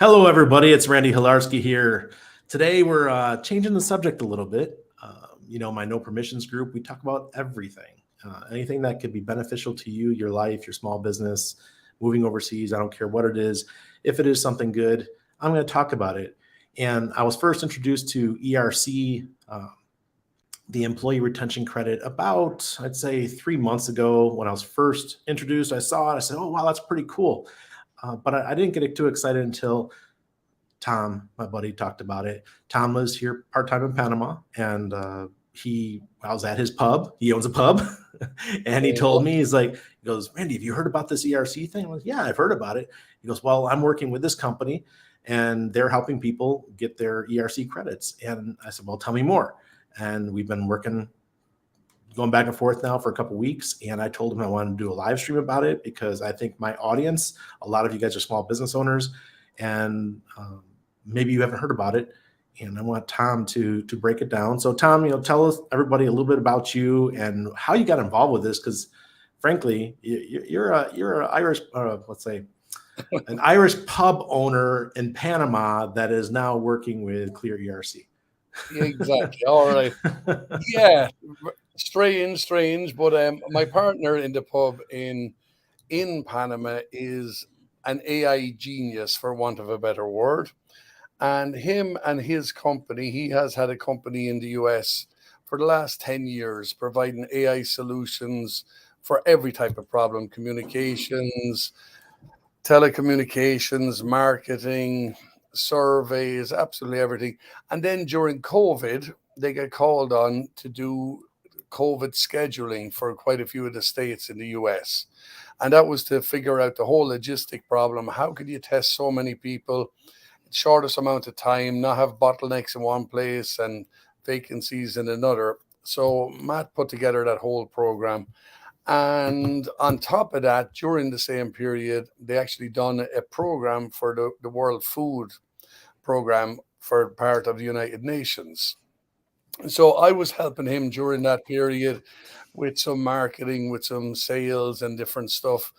Hello, everybody. It's Randy Hilarski here. Today, we're changing the subject a little bit. My no permissions group, we talk about everything, anything that could be beneficial to you, your life, your small business, moving overseas. I don't care what it is. If it is something good, I'm going to talk about it. And I was first introduced to ERC, the employee retention credit, about, I'd say, 3 months ago. When I was first introduced, I saw it. I said, oh, wow, that's pretty cool. But I didn't get too excited until Tom, my buddy, talked about it. Tom lives here part-time in Panama, and I was at his pub. He owns a pub. And he told me, he goes, Randy, have you heard about this ERC thing? I was, yeah, I've heard about it. He goes, well, I'm working with this company, and they're helping people get their ERC credits. And I said, well, tell me more. And we've been going back and forth now for a couple of weeks. And I told him I wanted to do a live stream about it because I think my audience, a lot of you guys are small business owners, and maybe you haven't heard about it. And I want Tom to break it down. So Tom, tell us, everybody, a little bit about you and how you got involved with this. Because frankly, you're an Irish, let's say, an Irish pub owner in Panama that is now working with Clear ERC. Exactly. All right. Yeah. Strange. But my partner in the pub in Panama is an AI genius, for want of a better word. And him and his company, he has had a company in the US for the last 10 years, providing AI solutions for every type of problem: communications, telecommunications, marketing, surveys, absolutely everything. And then during COVID, they get called on to do COVID scheduling for quite a few of the states in the US. And that was to figure out the whole logistic problem. How could you test so many people, shortest amount of time, not have bottlenecks in one place and vacancies in another? So Matt put together that whole program. And on top of that, during the same period, they actually done a program for the World Food Program for part of the United Nations. So I was helping him during that period with some marketing, with some sales and different stuff.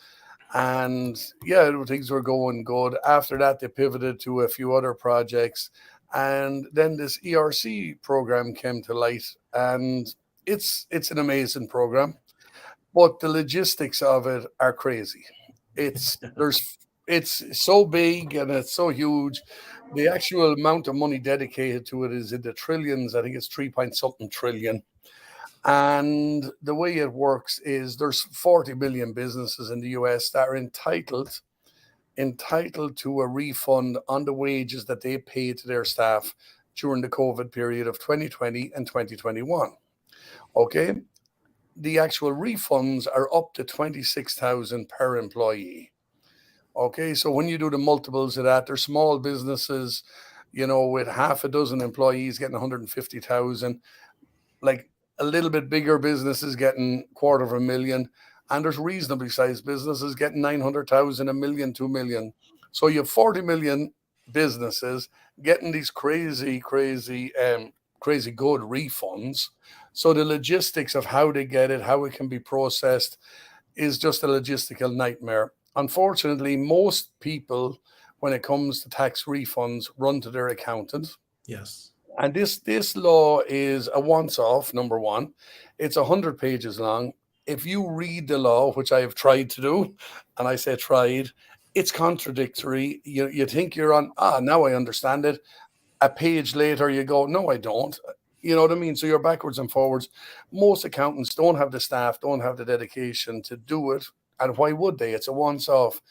And yeah, things were going good. After that, they pivoted to a few other projects. And then this ERC program came to light. And it's an amazing program, but the logistics of it are crazy. It's so big and it's so huge. The actual amount of money dedicated to it is in the trillions. I think it's 3 point something trillion. And the way it works is there's 40 million businesses in the US that are entitled to a refund on the wages that they pay to their staff during the COVID period of 2020 and 2021. Okay. The actual refunds are up to 26,000 per employee. Okay, so when you do the multiples of that, there's small businesses, with half a dozen employees getting 150,000, like a little bit bigger businesses getting 250,000, and there's reasonably sized businesses getting 900,000, a million, 2 million. So you have 40 million businesses getting these crazy good refunds. So the logistics of how they get it, how it can be processed, is just a logistical nightmare. Unfortunately, most people, when it comes to tax refunds, run to their accountant. Yes. And this law is a once-off, number one. It's 100 pages long. If you read the law, which I have tried to do, and I say tried, it's contradictory. You think you're on, now I understand it. A page later, you go, no, I don't. You know what I mean? So you're backwards and forwards. Most accountants don't have the staff, don't have the dedication to do it. And why would they? It's a once-off.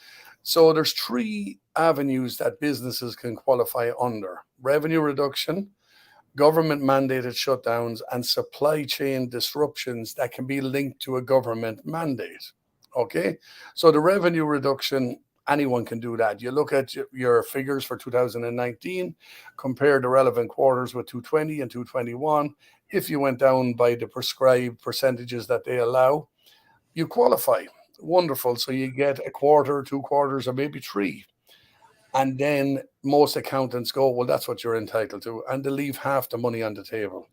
So there's 3 avenues that businesses can qualify under: revenue reduction, government mandated shutdowns, and supply chain disruptions that can be linked to a government mandate. Okay. So the revenue reduction, anyone can do that. You look at your figures for 2019, compare the relevant quarters with 220 and 221. If you went down by the prescribed percentages that they allow, you qualify. Wonderful. So you get a quarter, 2 quarters, or maybe 3. And then most accountants go, well, that's what you're entitled to. And they leave half the money on the table.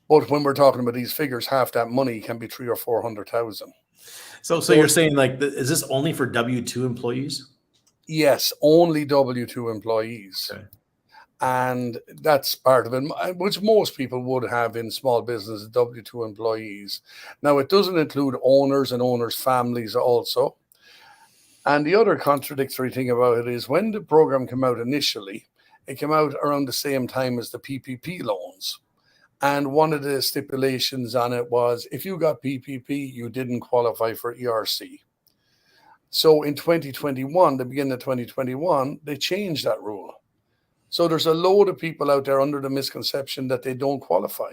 But when we're talking about these figures, half that money can be 300,000 or 400,000. So you're saying, is this only for W-2 employees? Yes, only W-2 employees. Okay. And that's part of it, which most people would have in small business, W-2 employees. Now, it doesn't include owners and owners' families also. And the other contradictory thing about it is when the program came out initially, it came out around the same time as the PPP loans. And one of the stipulations on it was if you got PPP, you didn't qualify for ERC. So in 2021, the beginning of 2021, they changed that rule. So there's a load of people out there under the misconception that they don't qualify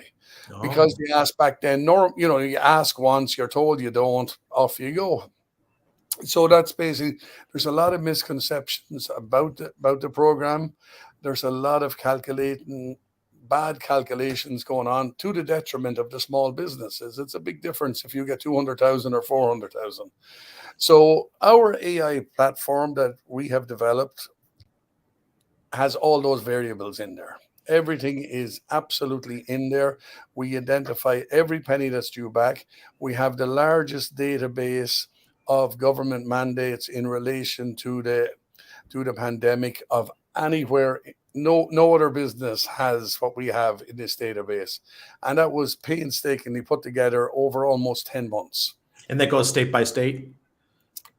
because Oh, they asked back then, you ask once, you're told you don't, off you go. So that's basically, there's a lot of misconceptions about the program. There's a lot of bad calculations going on to the detriment of the small businesses. It's a big difference if you get 200,000 or 400,000. So our AI platform that we have developed has all those variables in there. Everything is absolutely in there. We identify every penny that's due back. We have the largest database of government mandates in relation to the pandemic of anywhere. No other business has what we have in this database. And that was painstakingly put together over almost 10 months. and that goes state by state?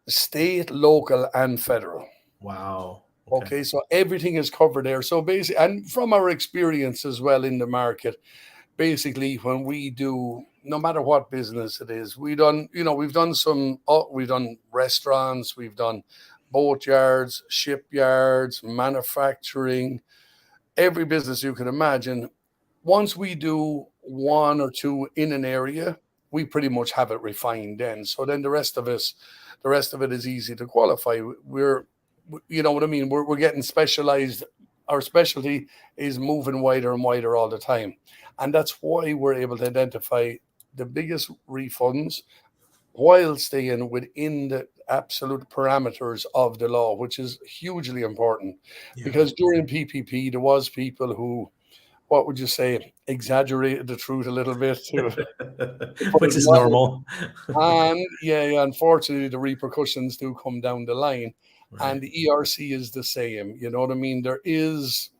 State, local, and federal. Wow. Okay. Okay, so everything is covered there. So basically, and from our experience as well in the market, basically when we do, no matter what business it is, we've done restaurants, we've done boat yards, shipyards, manufacturing, every business you can imagine. Once we do one or two in an area, we pretty much have it refined then. So then the rest of it is easy to qualify. You know what I mean? We're getting specialized. Our specialty is moving wider and wider all the time. And that's why we're able to identify the biggest refunds while staying within the absolute parameters of the law, which is hugely important. Yeah. Because during PPP, there was people who, what would you say, exaggerated the truth a little bit to put Which it is mildly. normal. And yeah, unfortunately, the repercussions do come down the line. Right. And the ERC is the same. You know what I mean? There is,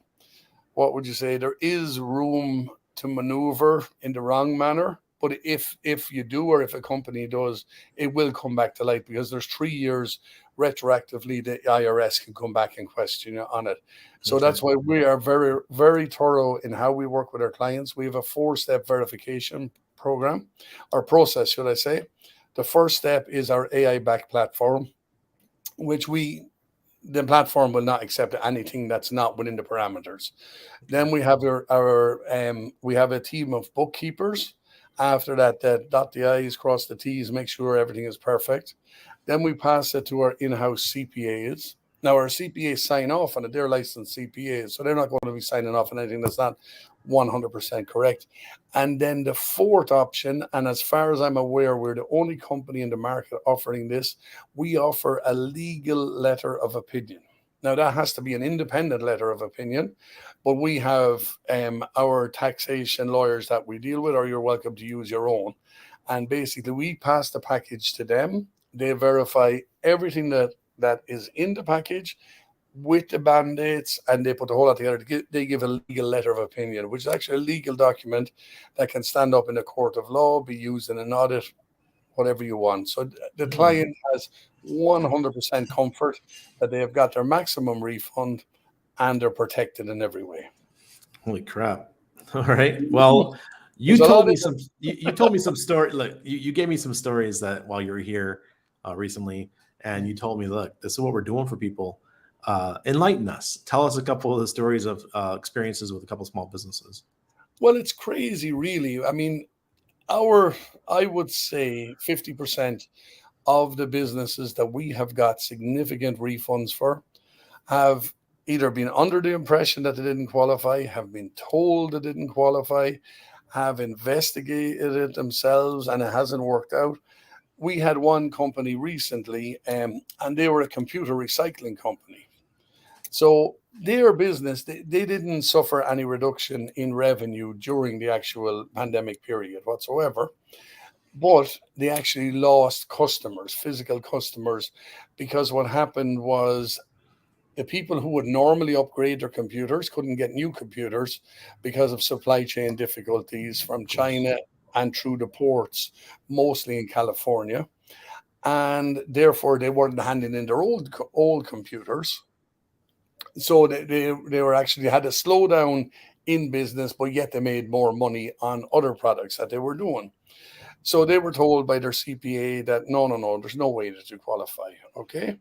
what would you say? There is room to maneuver in the wrong manner. But if you do, or if a company does, it will come back to light because there's 3 years retroactively the IRS can come back and question you on it. So Okay. that's why we are very, very thorough in how we work with our clients. We have a 4-step verification program or process, should I say. The first step is our AI-backed platform, which the platform will not accept anything that's not within the parameters. Then we have we have a team of bookkeepers. After that, dot the I's, cross the T's, make sure everything is perfect. Then we pass it to our in-house CPAs. Now our CPAs sign off on it. They're licensed CPAs, so they're not going to be signing off on anything that's not 100% correct. And then the fourth option, and as far as I'm aware, we're the only company in the market offering this, we offer a legal letter of opinion. Now, that has to be an independent letter of opinion, but we have our taxation lawyers that we deal with, or you're welcome to use your own. And basically, we pass the package to them. They verify everything that is in the package with the band-aids, and they put the whole lot together. They give a legal letter of opinion, which is actually a legal document that can stand up in a court of law, be used in an audit, whatever you want. So the client has 100% comfort that they have got their maximum refund and they're protected in every way. Holy crap. All right. Well, you There's a told lot me of some you told me some story. Look, you gave me some stories that while you were here recently, and you told me, look, this is what we're doing for people. Enlighten us. Tell us a couple of the stories of experiences with a couple of small businesses. Well, it's crazy, really. I mean, I would say 50% of the businesses that we have got significant refunds for have either been under the impression that they didn't qualify, have been told they didn't qualify, have investigated it themselves, and it hasn't worked out. We had one company recently, and they were a computer recycling company. So their business, they didn't suffer any reduction in revenue during the actual pandemic period whatsoever, but they actually lost customers, physical customers, because what happened was the people who would normally upgrade their computers couldn't get new computers because of supply chain difficulties from China and through the ports, mostly in California. And therefore, they weren't handing in their old computers. So they were actually had a slowdown in business, but yet they made more money on other products that they were doing. So they were told by their CPA that no, there's no way that you qualify. Okay.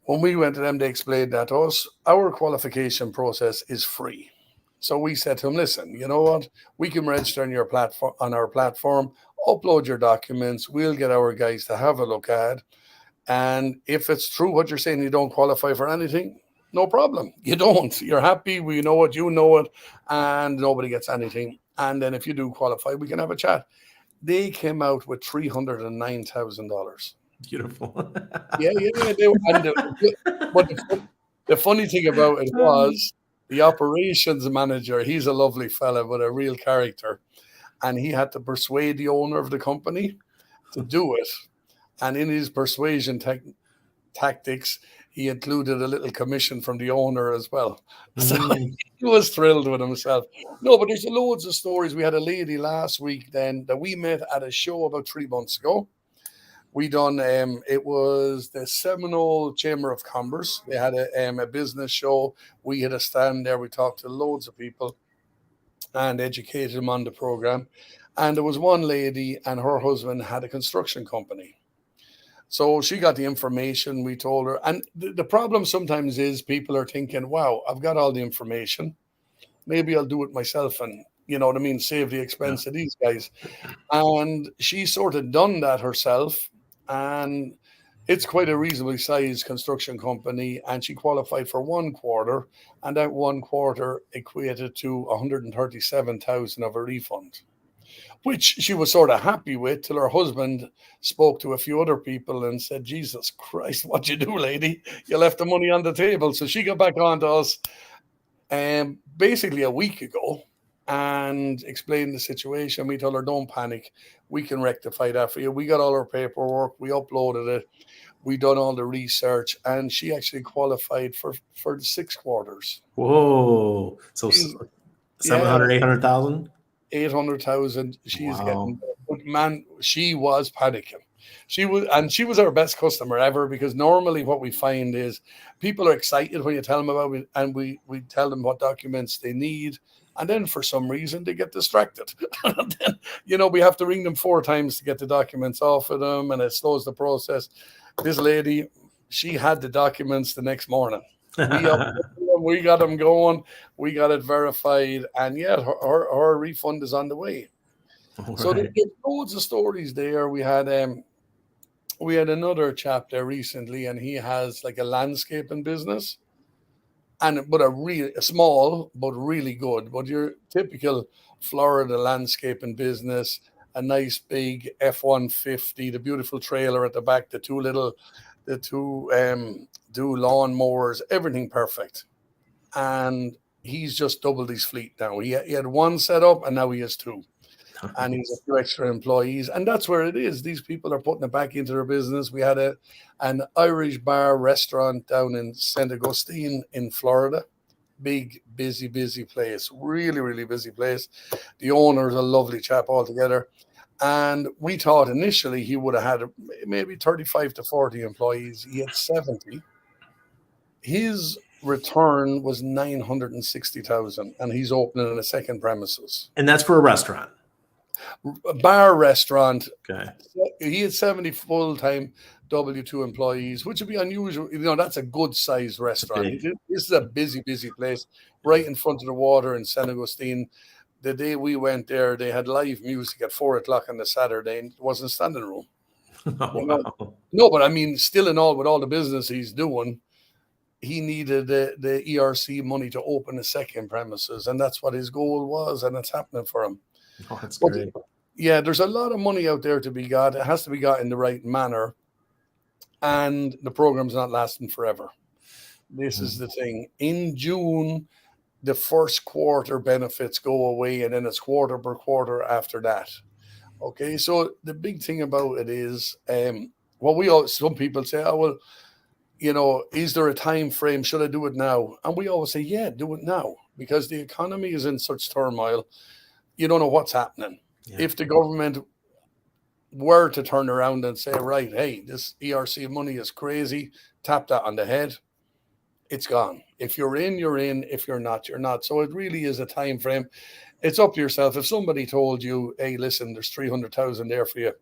When we went to them, they explained that to us. Our qualification process is free. So we said to them, listen, you know what? We can register on your platform, upload your documents. We'll get our guys to have a look at. And if it's true what you're saying, you don't qualify for anything, no problem. You don't. You're happy. We know it. You know it. And nobody gets anything. And then if you do qualify, we can have a chat. They came out with $309,000. Beautiful. Yeah. But the funny thing about it was the operations manager, he's a lovely fella, but a real character. And he had to persuade the owner of the company to do it. And in his persuasion tactics, he included a little commission from the owner as well. So he was thrilled with himself. No, but there's loads of stories. We had a lady last week then that we met at a show about 3 months ago. We done, it was the Seminole Chamber of Commerce. They had a business show. We had a stand there. We talked to loads of people and educated them on the program. And there was one lady and her husband had a construction company. So she got the information, we told her. And the problem sometimes is people are thinking, wow, I've got all the information. Maybe I'll do it myself and, you know what I mean, save the expense of these guys. And she sort of done that herself. And it's quite a reasonably sized construction company. And she qualified for 1 quarter. And that 1 quarter equated to 137,000 of a refund, which she was sort of happy with till her husband spoke to a few other people and said, Jesus Christ, what you do, lady? You left the money on the table. So she got back on to us basically a week ago and explained the situation. We told her, don't panic. We can rectify that for you. We got all our paperwork. We uploaded it. We done all the research. And she actually qualified for the 6 quarters. Whoa. So 700, 800,000? 800,000 she's getting, but man, she was panicking. She was our best customer ever, because normally what we find is people are excited when you tell them about it, and we tell them what documents they need, and then for some reason they get distracted. And then, you know, we have to ring them 4 times to get the documents off of them, and it slows the process. This lady, she had the documents the next morning. We got them going. We got it verified, and yeah, her refund is on the way. Right. So there's loads of stories there. We had another chap there recently, and he has like a landscaping business, but a small but really good. But your typical Florida landscaping business, a nice big F-150, the beautiful trailer at the back, the two lawnmowers, everything perfect. And he's just doubled his fleet now. He had 1 set up, and now he has 2. And he's a few extra employees. And that's where it is. These people are putting it back into their business. We had an Irish bar restaurant down in St. Augustine in Florida. Big, busy place. Really, really busy place. The owner's a lovely chap altogether. And we thought initially he would have had maybe 35 to 40 employees. He had 70. His return was 960,000, and he's opening in a second premises. And that's for a restaurant? A bar restaurant. Okay. He had 70 full-time W-2 employees, which would be unusual. You know, that's a good-sized restaurant. This is a busy place right in front of the water in St. Augustine. The day we went there, they had live music at 4 o'clock on the Saturday, and it wasn't standing room. Wow. No, but I mean, still in all, with all the business he's doing, he needed the ERC money to open a second premises, and that's what his goal was, and it's happening for him. Oh, that's great. Yeah, there's a lot of money out there to be got. It has to be got in the right manner, and the program's not lasting forever. This is the thing. In June, the 1st quarter benefits go away, and then it's quarter per quarter after that. Okay, so the big thing about it is, some people say, oh, well, is there a time frame? Should I do it now? And we always say, yeah, do it now, because the economy is in such turmoil. You don't know what's happening. Yeah. If the government were to turn around and say, right, hey, this ERC money is crazy, tap that on the head, it's gone. If you're in, you're in. If you're not, you're not. So it really is a time frame. It's up to yourself. If somebody told you, hey, listen, there's 300,000 there for you,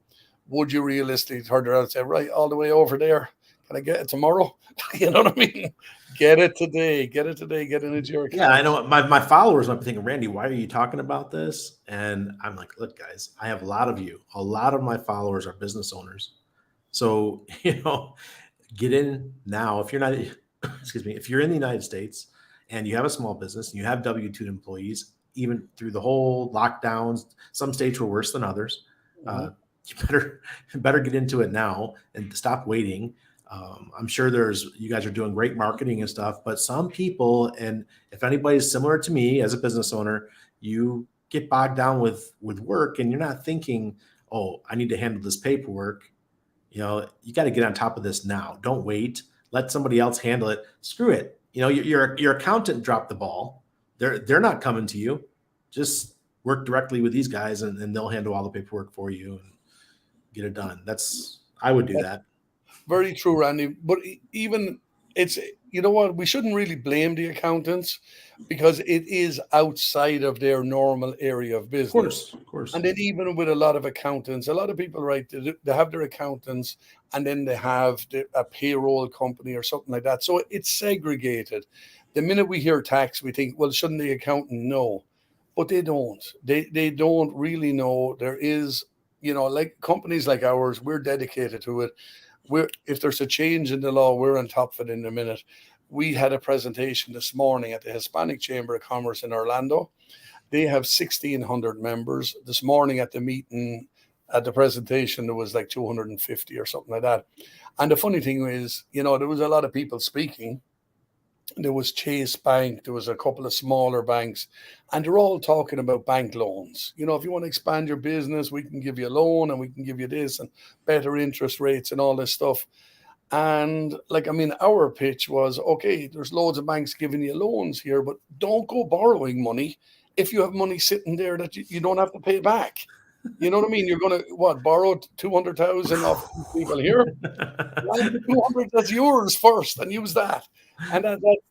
would you realistically turn around and say, right, all the way over there, can I get it tomorrow? You know what I mean? Get it today. Get it today. Get it into your account. Yeah, I know my followers might be thinking, Randy, why are you talking about this? And I'm like, look, guys, I have a lot of my followers are business owners. So, get in now. If you're not, excuse me, if you're in the United States and you have a small business and you have W-2 employees, even through the whole lockdowns, some states were worse than others. You better get into it now and stop waiting. I'm sure you guys are doing great marketing and stuff, but some people, and if anybody's similar to me as a business owner, you get bogged down with work and you're not thinking, oh, I need to handle this paperwork. You got to get on top of this now. Don't wait. Let somebody else handle it. Screw it. Your accountant dropped the ball. They're not coming to you. Just work directly with these guys and they'll handle all the paperwork for you and get it done. I would do that. Very true, Randy. But even you know what? We shouldn't really blame the accountants, because it is outside of their normal area of business. Of course. And then even with a lot of accountants, a lot of people, right, they have their accountants and then they have a payroll company or something like that. So it's segregated. The minute we hear tax, we think, well, shouldn't the accountant know? But they don't. They don't really know. There is, like companies like ours, we're dedicated to it. If there's a change in the law, we're on top of it in a minute. We had a presentation this morning at the Hispanic Chamber of Commerce in Orlando. They have 1,600 members. This morning at the meeting, at the presentation, there was like 250 or something like that. And the funny thing is, there was a lot of people speaking. There was Chase Bank, there was a couple of smaller banks, and they're all talking about bank loans. If you want to expand your business, we can give you a loan and we can give you this and better interest rates and all this stuff. And our pitch was, okay, there's loads of banks giving you loans here, but don't go borrowing money if you have money sitting there that you don't have to pay back. You know what I mean? You're going to borrow 200,000 off people here? 200, that's yours first, and use that. And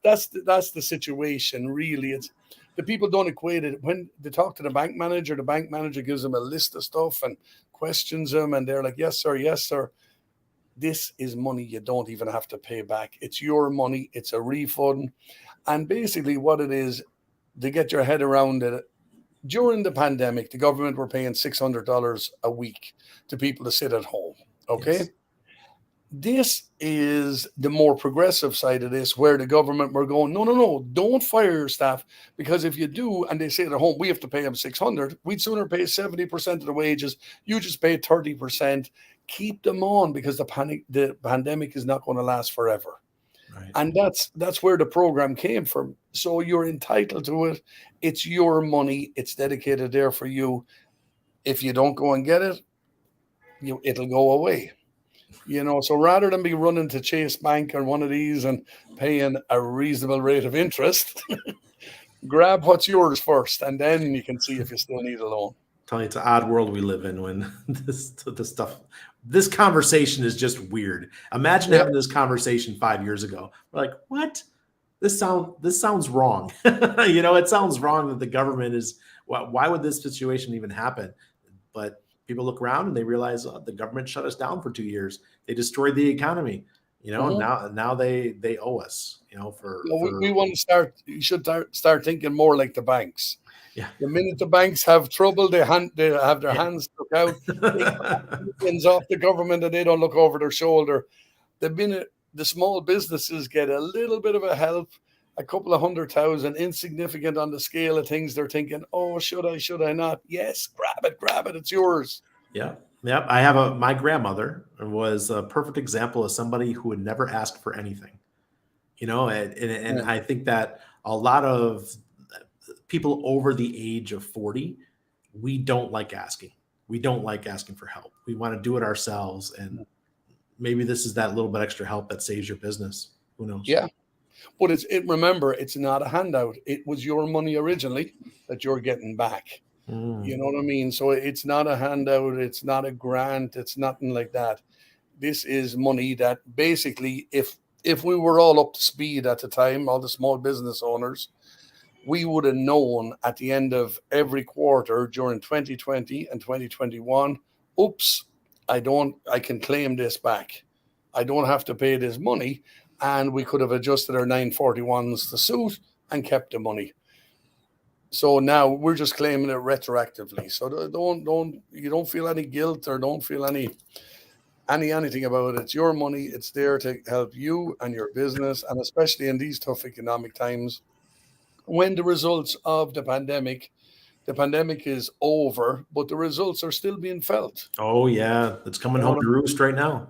that's the situation, really. It's the people don't equate it. When they talk to the bank manager gives them a list of stuff and questions them, and they're like, yes, sir, yes, sir. This is money you don't even have to pay back. It's your money. It's a refund. And basically what it is, to get your head around it, during the pandemic, the government were paying $600 a week to people to sit at home. Okay. Yes. This is the more progressive side of this, where the government were going, no, don't fire your staff, because if you do and they sit at home, we have to pay them $600. We'd sooner pay 70% of the wages. You just pay 30%. Keep them on, because the pandemic is not going to last forever. Right. And that's where the program came from. So you're entitled to it. It's your money. It's dedicated there for you. If you don't go and get it, it'll go away. So rather than be running to Chase Bank or one of these and paying a reasonable rate of interest, grab what's yours first, and then you can see if you still need a loan. I'm telling you, it's an odd world we live in when this conversation is just weird. Imagine having this conversation 5 years ago. We're like, what? This sounds wrong. It sounds wrong that the government is. Why would this situation even happen? But people look around and they realize the government shut us down for 2 years. They destroyed the economy. Now they owe us. We want to start. You should start thinking more like the banks. Yeah. The minute the banks have trouble, they have their hands stuck out. They off the government, and they don't look over their shoulder. The minute the small businesses get a little bit of a help, a couple of 100,000, insignificant on the scale of things, they're thinking, oh, should I not? Yes, grab it, it's yours. Yeah. I have my grandmother was a perfect example of somebody who would never ask for anything, and I think that a lot of people over the age of 40, we don't like asking. We don't like asking for help. We want to do it ourselves. And maybe this is that little bit extra help that saves your business. Who knows? Yeah. But remember, it's not a handout. It was your money originally that you're getting back. You know what I mean? So it's not a handout, it's not a grant, it's nothing like that. This is money that basically, if we were all up to speed at the time, all the small business owners, we would have known at the end of every quarter during 2020 and 2021, oops, I can claim this back. I don't have to pay this money. And we could have adjusted our 941s to suit and kept the money. So now we're just claiming it retroactively. So you don't feel any guilt or don't feel anything about it. It's your money. It's there to help you and your business, and especially in these tough economic times, when the results of the pandemic is over, but the results are still being felt. Oh yeah, it's coming home to roost right now.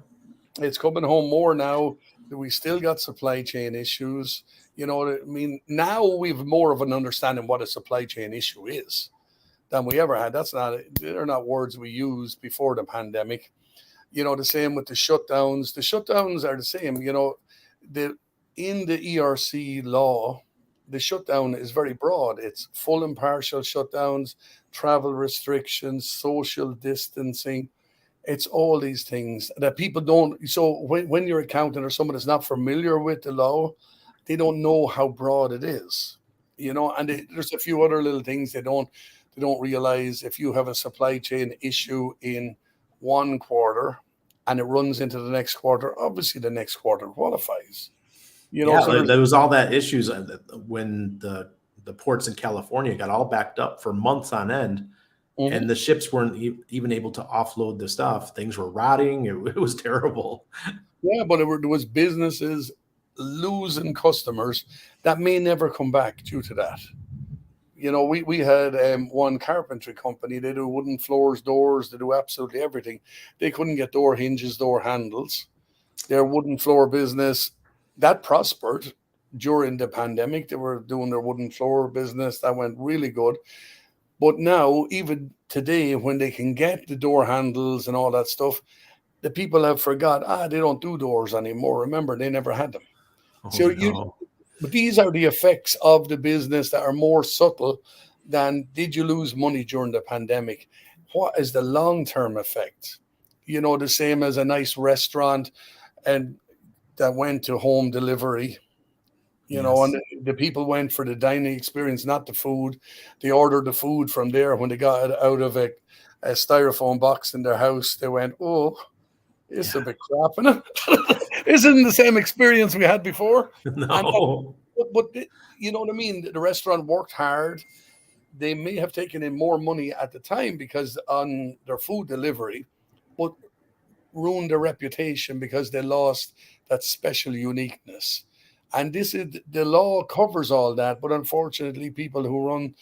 It's coming home more now. We still got supply chain issues. You know what I mean? Now we've more of an understanding what a supply chain issue is than we ever had. They're not words we used before the pandemic. You know, the same with the shutdowns. The shutdowns are the same. You know, in the ERC law, the shutdown is very broad. It's full and partial shutdowns, travel restrictions, social distancing. It's all these things that people don't. So when you're accountant or someone that's not familiar with the law, they don't know how broad it is, you know. And there's a few other little things they don't realize. If you have a supply chain issue in one quarter and it runs into the next quarter, obviously the next quarter qualifies. You know, yeah, so there was all that issues when the ports in California got all backed up for months on end. Mm-hmm. And the ships weren't even able to offload the stuff. Things were rotting. It was terrible. Yeah, but there was businesses losing customers that may never come back due to that. You know, we had one carpentry company. They do wooden floors, doors. They do absolutely everything. They couldn't get door hinges, door handles. Their wooden floor business, that prospered during the pandemic. They were doing their wooden floor business. That went really good. But now, even today, when they can get the door handles and all that stuff, the people have forgot, they don't do doors anymore. Remember, they never had them. But these are the effects of the business that are more subtle than did you lose money during the pandemic? What is the long-term effect? You know, the same as a nice restaurant and that went to home delivery. You know, and the people went for the dining experience, not the food. They ordered the food from there. When they got it out of a styrofoam box in their house, they went, oh, it's a bit crap in it. Isn't the same experience we had before? No. But you know what I mean? The restaurant worked hard. They may have taken in more money at the time because on their food delivery, but ruined their reputation because they lost that special uniqueness. And this is the law covers all that, but unfortunately, people who run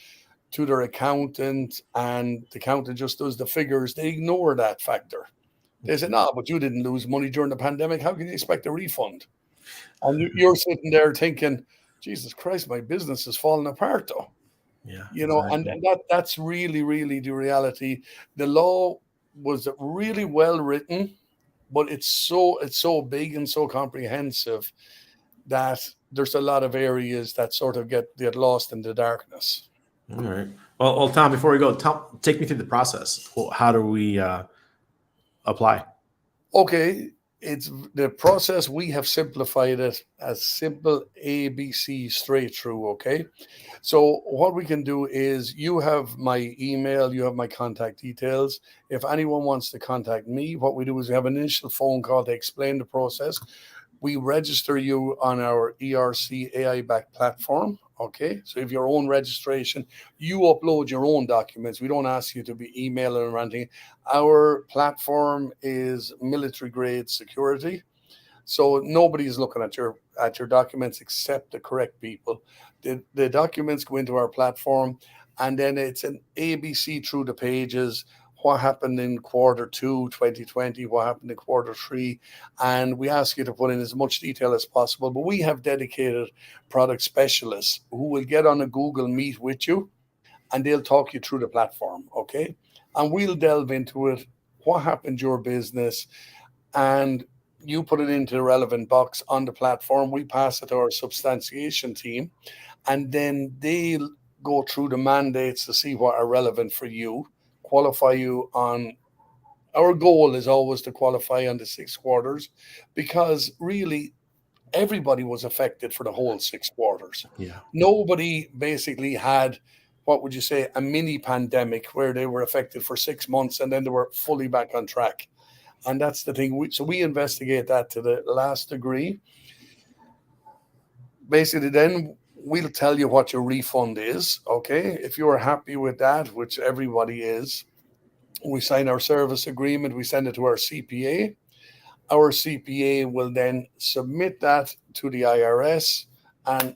to their accountant and the accountant just does the figures, they ignore that factor. They say, "No, but you didn't lose money during the pandemic. How can you expect a refund?" And you're sitting there thinking, "Jesus Christ, my business is falling apart, though." Yeah, you know, exactly. and that's really, really the reality. The law was really well written, but it's so big and so comprehensive that there's a lot of areas that sort of get lost in the darkness. All right. Well, Tom, before we go, take me through the process. How do we apply? Okay. It's the process. We have simplified it as simple ABC straight through. Okay. So what we can do is you have my email, you have my contact details. If anyone wants to contact me, what we do is we have an initial phone call to explain the process. We register you on our ERC AI-backed platform, okay? So if your own registration, you upload your own documents. We don't ask you to be emailing or anything. Our platform is military-grade security, so nobody's looking at your documents except the correct people. The documents go into our platform, and then it's an ABC through the pages. What happened in quarter 2, 2020, what happened in quarter 3. And we ask you to put in as much detail as possible. But we have dedicated product specialists who will get on a Google Meet with you and they'll talk you through the platform, okay? And we'll delve into it, what happened to your business, and You put it into the relevant box on the platform. We pass it to our substantiation team, and then they'll go through the mandates to see what are relevant for you, qualify you on. Our goal is always to qualify on the 6 quarters, because really everybody was affected for the whole 6 quarters. Yeah. Nobody basically had, what would you say, a mini pandemic where they were affected for 6 months and then they were fully back on track. And that's the thing. So we investigate that to the last degree. Basically, then we'll tell you what your refund is. Okay. If you are happy with that, which everybody is, we sign our service agreement, we send it to our CPA. Our CPA will then submit that to the IRS, and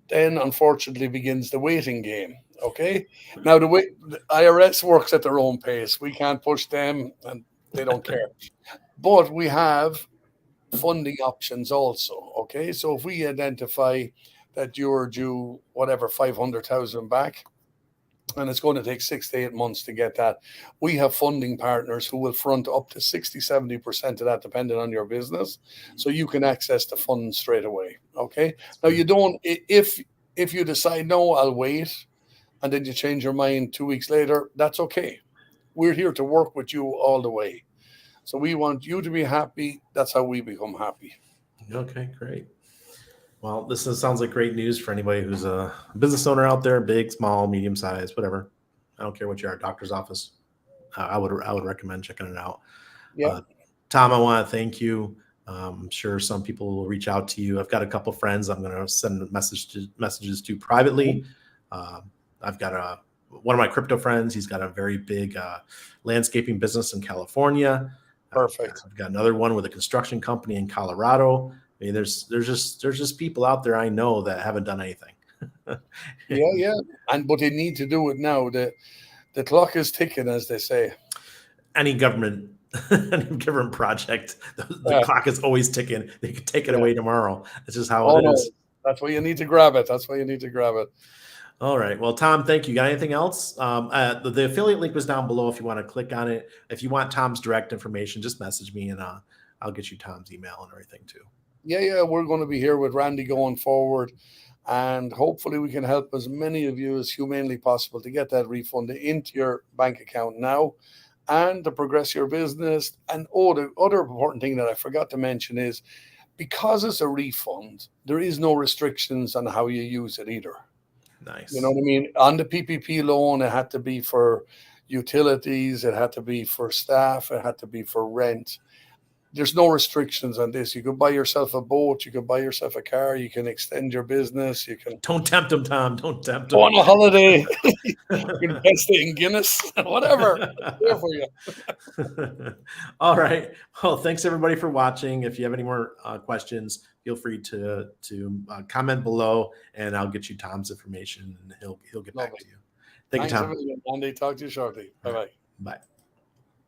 then unfortunately begins the waiting game. Okay. Now the IRS works at their own pace. We can't push them, and they don't care. But we have funding options also. Okay. So if we identify that you're due whatever 500,000 back, and it's going to take 6 to 8 months to get that, we have funding partners who will front up to 60-70% of that, depending on your business, so you can access the funds straight away. Okay. Now you don't, if you decide, no, I'll wait, and then you change your mind 2 weeks later, that's okay. We're here to work with you all the way. So we want you to be happy. That's how we become happy. Okay, great. Well, sounds like great news for anybody who's a business owner out there, big, small, medium size, whatever. I don't care what you are, doctor's office. I would recommend checking it out. Yeah. Tom, I want to thank you. I'm sure some people will reach out to you. I've got a couple of friends I'm going to send messages to privately. I've got one of my crypto friends. He's got a very big landscaping business in California. Perfect. I've got another one with a construction company in Colorado. I mean, there's just people out there I know that haven't done anything. Yeah. But they need to do it now. The clock is ticking, as they say. Any government project, the clock is always ticking. They could take it away tomorrow. It's just how it is. That's why you need to grab it. All right. Well, Tom, thank you. Got anything else? The affiliate link was down below if you want to click on it. If you want Tom's direct information, just message me and I'll get you Tom's email and everything too. Yeah. We're going to be here with Randy going forward, and hopefully we can help as many of you as humanly possible to get that refund into your bank account now and to progress your business. And the other important thing that I forgot to mention is, because it's a refund, there is no restrictions on how you use it either. Nice. You know what I mean? On the PPP loan, it had to be for utilities, it had to be for staff, it had to be for rent. There's no restrictions on this. You could buy yourself a boat, you could buy yourself a car, you can extend your business, you can. Don't tempt them, Tom. Don't tempt Go them. on a holiday, invest it in Guinness, whatever. There for you. All right. Well, thanks everybody for watching. If you have any more questions, feel free to comment below, and I'll get you Tom's information, and he'll get back to you. Thank you, Tom. Andy. Talk to you shortly. Bye-bye. Bye.